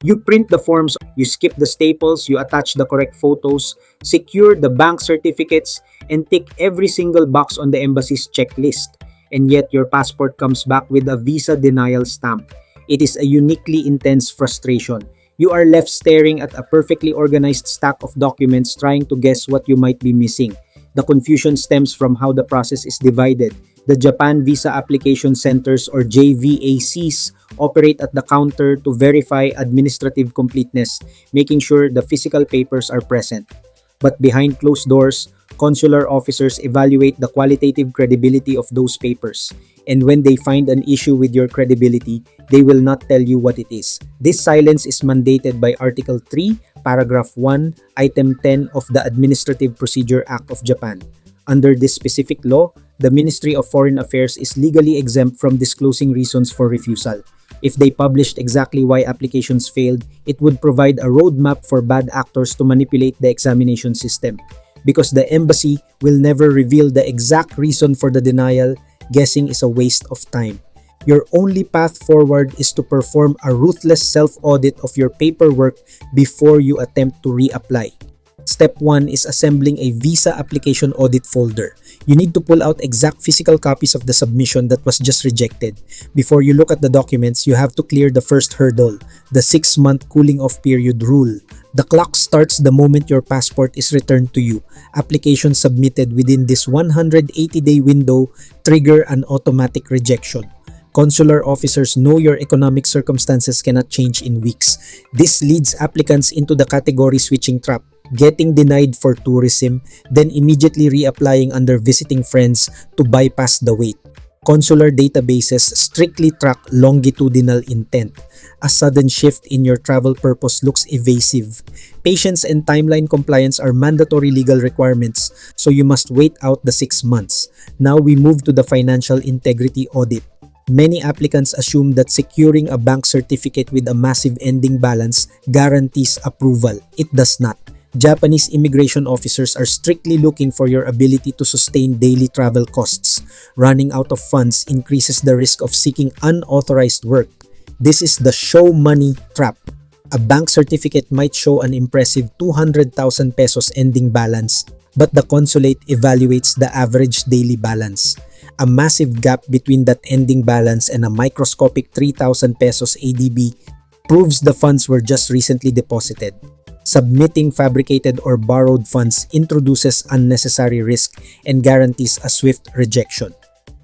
You print the forms, you skip the staples, you attach the correct photos, secure the bank certificates, and tick every single box on the embassy's checklist. And yet your passport comes back with a visa denial stamp. It is a uniquely intense frustration. You are left staring at a perfectly organized stack of documents trying to guess what you might be missing. The confusion stems from how the process is divided. The Japan Visa Application Centers or JVACs operate at the counter to verify administrative completeness, making sure the physical papers are present. But behind closed doors, consular officers evaluate the qualitative credibility of those papers. And when they find an issue with your credibility, they will not tell you what it is. This silence is mandated by Article 3, Paragraph 1, Item 10 of the Administrative Procedure Act of Japan. Under this specific law, the Ministry of Foreign Affairs is legally exempt from disclosing reasons for refusal. If they published exactly why applications failed, it would provide a roadmap for bad actors to manipulate the examination system. Because the embassy will never reveal the exact reason for the denial, guessing is a waste of time. Your only path forward is to perform a ruthless self-audit of your paperwork before you attempt to reapply. Step 1 is assembling a visa application audit folder. You need to pull out exact physical copies of the submission that was just rejected. Before you look at the documents, you have to clear the first hurdle, the 6-month cooling off period rule. The clock starts the moment your passport is returned to you. Applications submitted within this 180-day window trigger an automatic rejection. Consular officers know your economic circumstances cannot change in weeks. This leads applicants into the category switching trap, getting denied for tourism, then immediately reapplying under visiting friends to bypass the wait. Consular databases strictly track longitudinal intent. A sudden shift in your travel purpose looks evasive. Patience and timeline compliance are mandatory legal requirements, so you must wait out the 6 months. Now we move to the financial integrity audit. Many applicants assume that securing a bank certificate with a massive ending balance guarantees approval. It does not. Japanese immigration officers are strictly looking for your ability to sustain daily travel costs. Running out of funds increases the risk of seeking unauthorized work. This is the show money trap. A bank certificate might show an impressive 200,000 pesos ending balance, but the consulate evaluates the average daily balance. A massive gap between that ending balance and a microscopic 3,000 pesos ADB proves the funds were just recently deposited. Submitting fabricated or borrowed funds introduces unnecessary risk and guarantees a swift rejection.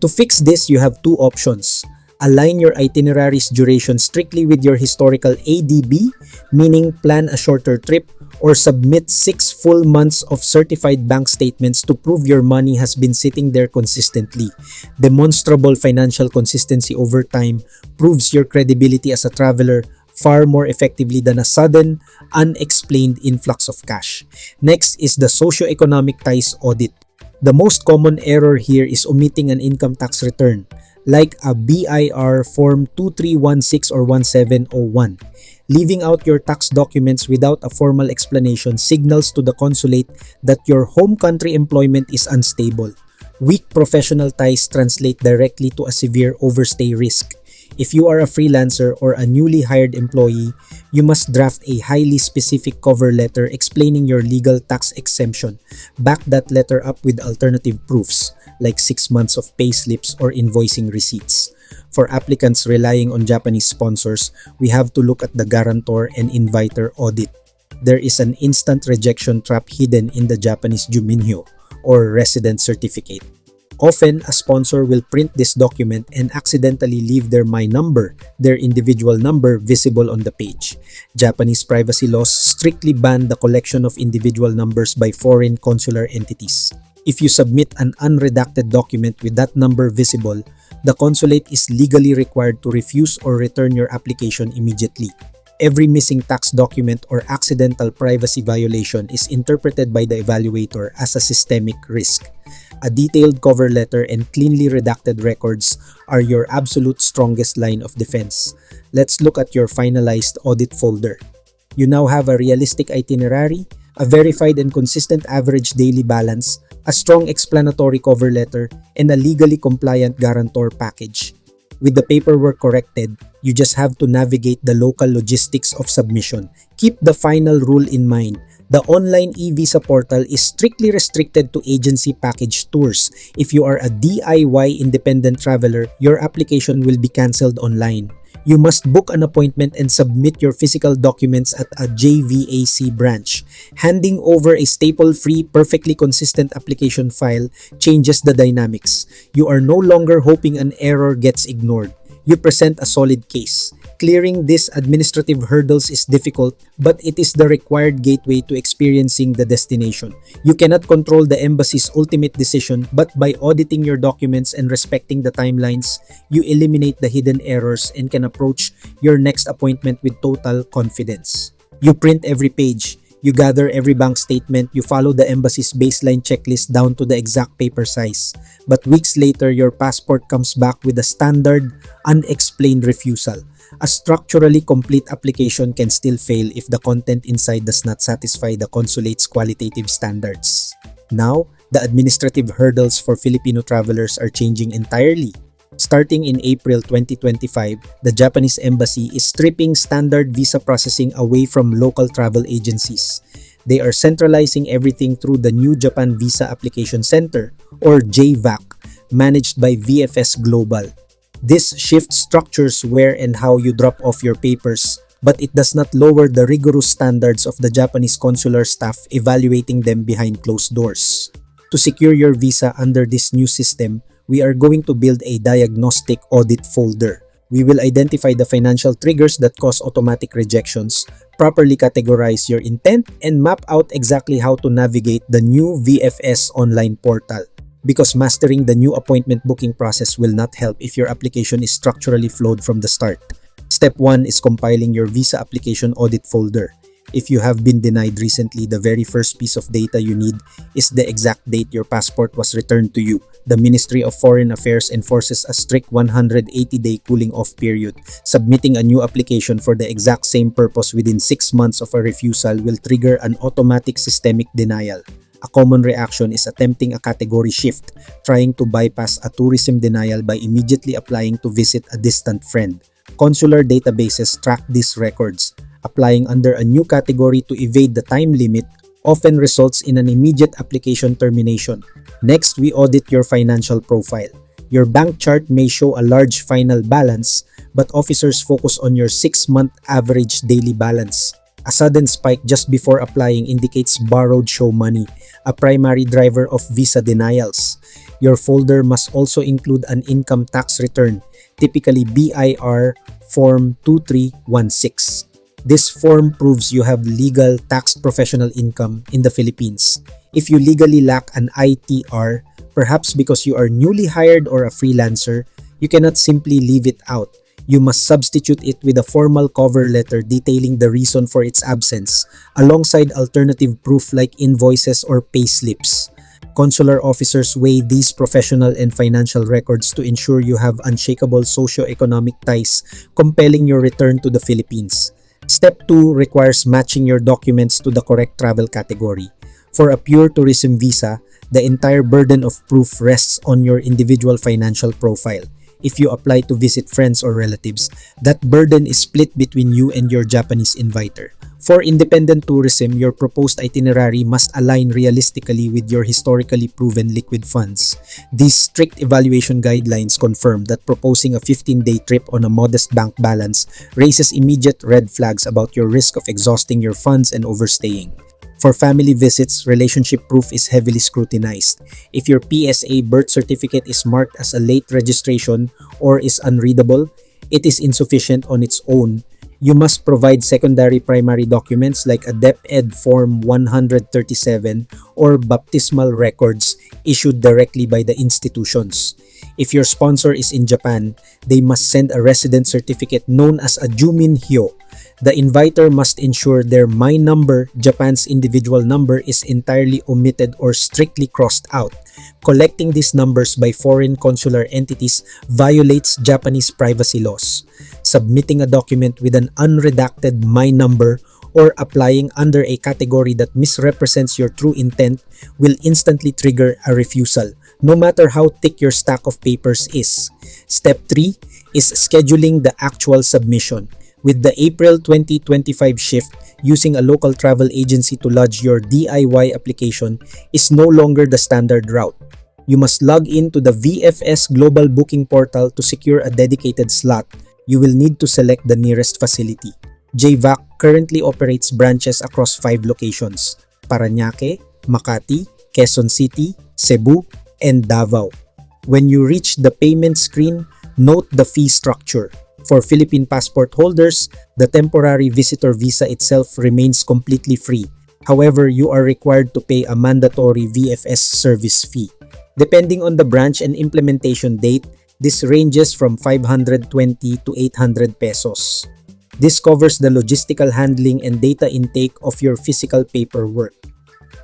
To fix this, you have two options. Align your itinerary's duration strictly with your historical ADB, meaning plan a shorter trip, or submit 6 full months of certified bank statements to prove your money has been sitting there consistently. Demonstrable financial consistency over time proves your credibility as a traveler far more effectively than a sudden, unexplained influx of cash. Next is the socioeconomic ties audit. The most common error here is omitting an income tax return, like a BIR Form 2316 or 1701. Leaving out your tax documents without a formal explanation signals to the consulate that your home country employment is unstable. Weak professional ties translate directly to a severe overstay risk. If you are a freelancer or a newly hired employee, you must draft a highly specific cover letter explaining your legal tax exemption. Back that letter up with alternative proofs, like 6 months of payslips or invoicing receipts. For applicants relying on Japanese sponsors, we have to look at the guarantor and inviter audit. There is an instant rejection trap hidden in the Japanese Juminhyo, or resident certificate. Often, a sponsor will print this document and accidentally leave their My Number, their individual number, visible on the page. Japanese privacy laws strictly ban the collection of individual numbers by foreign consular entities. If you submit an unredacted document with that number visible, the consulate is legally required to refuse or return your application immediately. Every missing tax document or accidental privacy violation is interpreted by the evaluator as a systemic risk. A detailed cover letter and cleanly redacted records are your absolute strongest line of defense. Let's look at your finalized audit folder. You now have a realistic itinerary, a verified and consistent average daily balance, a strong explanatory cover letter, and a legally compliant guarantor package. With the paperwork corrected, you just have to navigate the local logistics of submission. Keep the final rule in mind. The online e-visa portal is strictly restricted to agency package tours. If you are a DIY independent traveler, your application will be cancelled online. You must book an appointment and submit your physical documents at a JVAC branch. Handing over a staple-free, perfectly consistent application file changes the dynamics. You are no longer hoping an error gets ignored. You present a solid case. Clearing these administrative hurdles is difficult, but it is the required gateway to experiencing the destination. You cannot control the embassy's ultimate decision, but by auditing your documents and respecting the timelines, you eliminate the hidden errors and can approach your next appointment with total confidence. You print every page. You gather every bank statement, you follow the embassy's baseline checklist down to the exact paper size. But weeks later, your passport comes back with a standard, unexplained refusal. A structurally complete application can still fail if the content inside does not satisfy the consulate's qualitative standards. Now, the administrative hurdles for Filipino travelers are changing entirely. Starting in April 2025, the Japanese embassy is stripping standard visa processing away from local travel agencies. They are centralizing everything through the New Japan Visa Application Center, or JVAC, managed by VFS Global. This shifts structures where and how you drop off your papers, but it does not lower the rigorous standards of the Japanese consular staff evaluating them behind closed doors. To secure your visa under this new system, we are going to build a diagnostic audit folder. We will identify the financial triggers that cause automatic rejections, properly categorize your intent, and map out exactly how to navigate the new VFS online portal. Because mastering the new appointment booking process will not help if your application is structurally flawed from the start. Step 1 is compiling your visa application audit folder. If you have been denied recently, the very first piece of data you need is the exact date your passport was returned to you. The Ministry of Foreign Affairs enforces a strict 180-day cooling-off period. Submitting a new application for the exact same purpose within 6 months of a refusal will trigger an automatic systemic denial. A common reaction is attempting a category shift, trying to bypass a tourism denial by immediately applying to visit a distant friend. Consular databases track these records. Applying under a new category to evade the time limit often results in an immediate application termination. Next, we audit your financial profile. Your bank chart may show a large final balance, but officers focus on your 6-month average daily balance. A sudden spike just before applying indicates borrowed show money, a primary driver of visa denials. Your folder must also include an income tax return, typically BIR Form 2316. This form proves you have legal taxed professional income in the Philippines. If you legally lack an ITR, perhaps because you are newly hired or a freelancer, you cannot simply leave it out. You must substitute it with a formal cover letter detailing the reason for its absence, alongside alternative proof like invoices or payslips. Consular officers weigh these professional and financial records to ensure you have unshakable socio-economic ties, compelling your return to the Philippines. Step 2 requires matching your documents to the correct travel category. For a pure tourism visa, the entire burden of proof rests on your individual financial profile. If you apply to visit friends or relatives, that burden is split between you and your Japanese inviter. For independent tourism, your proposed itinerary must align realistically with your historically proven liquid funds. These strict evaluation guidelines confirm that proposing a 15-day trip on a modest bank balance raises immediate red flags about your risk of exhausting your funds and overstaying. For family visits, relationship proof is heavily scrutinized. If your PSA birth certificate is marked as a late registration or is unreadable, it is insufficient on its own. You must provide secondary primary documents like a DepEd Form 137 or baptismal records issued directly by the institutions. If your sponsor is in Japan, they must send a resident certificate known as a Juminhyo. The inviter must ensure their My Number, Japan's individual number, is entirely omitted or strictly crossed out. Collecting these numbers by foreign consular entities violates Japanese privacy laws. Submitting a document with an unredacted My Number or applying under a category that misrepresents your true intent will instantly trigger a refusal, no matter how thick your stack of papers is. Step 3 is scheduling the actual submission. With the April 2025 shift, using a local travel agency to lodge your DIY application is no longer the standard route. You must log in to the VFS Global Booking Portal to secure a dedicated slot. You will need to select the nearest facility. JVAC currently operates branches across 5 locations: Parañaque, Makati, Quezon City, Cebu, and Davao. When you reach the payment screen, note the fee structure. For Philippine passport holders, the temporary visitor visa itself remains completely free. However, you are required to pay a mandatory VFS service fee. Depending on the branch and implementation date, this ranges from 520 to 800 pesos. This covers the logistical handling and data intake of your physical paperwork.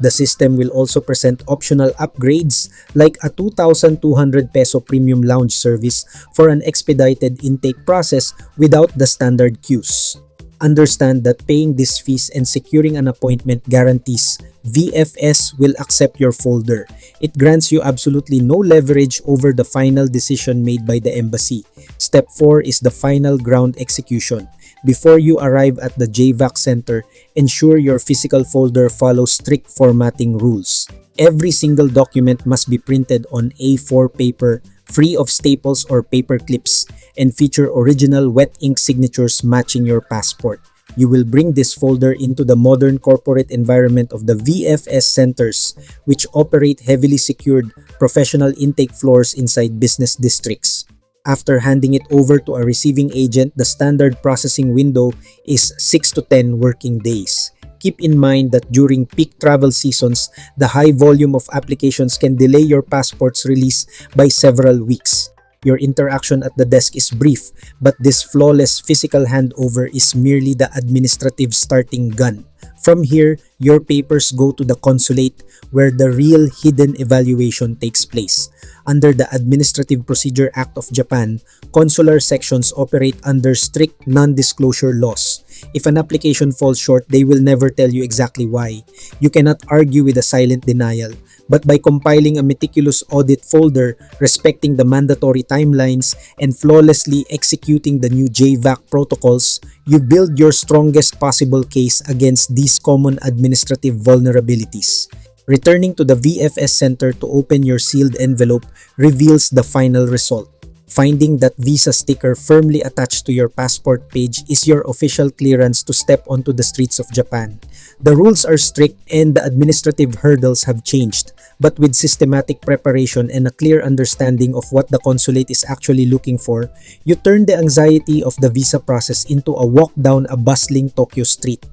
The system will also present optional upgrades like a 2,200 peso premium lounge service for an expedited intake process without the standard queues. Understand that paying these fees and securing an appointment guarantees VFS will accept your folder. It grants you absolutely no leverage over the final decision made by the embassy. Step 4 is the final ground execution. Before you arrive at the JVAC center, ensure your physical folder follows strict formatting rules. Every single document must be printed on A4 paper, free of staples or paper clips, and feature original wet ink signatures matching your passport. You will bring this folder into the modern corporate environment of the VFS centers, which operate heavily secured professional intake floors inside business districts. After handing it over to a receiving agent, the standard processing window is 6 to 10 working days. Keep in mind that during peak travel seasons, the high volume of applications can delay your passport's release by several weeks. Your interaction at the desk is brief, but this flawless physical handover is merely the administrative starting gun. From here, your papers go to the consulate where the real hidden evaluation takes place. Under the Administrative Procedure Act of Japan, consular sections operate under strict non-disclosure laws. If an application falls short, they will never tell you exactly why. You cannot argue with a silent denial. But by compiling a meticulous audit folder, respecting the mandatory timelines, and flawlessly executing the new JVAC protocols, you build your strongest possible case against these common administrative vulnerabilities. Returning to the VFS Center to open your sealed envelope reveals the final result. Finding that visa sticker firmly attached to your passport page is your official clearance to step onto the streets of Japan. The rules are strict and the administrative hurdles have changed, but with systematic preparation and a clear understanding of what the consulate is actually looking for, you turn the anxiety of the visa process into a walk down a bustling Tokyo street.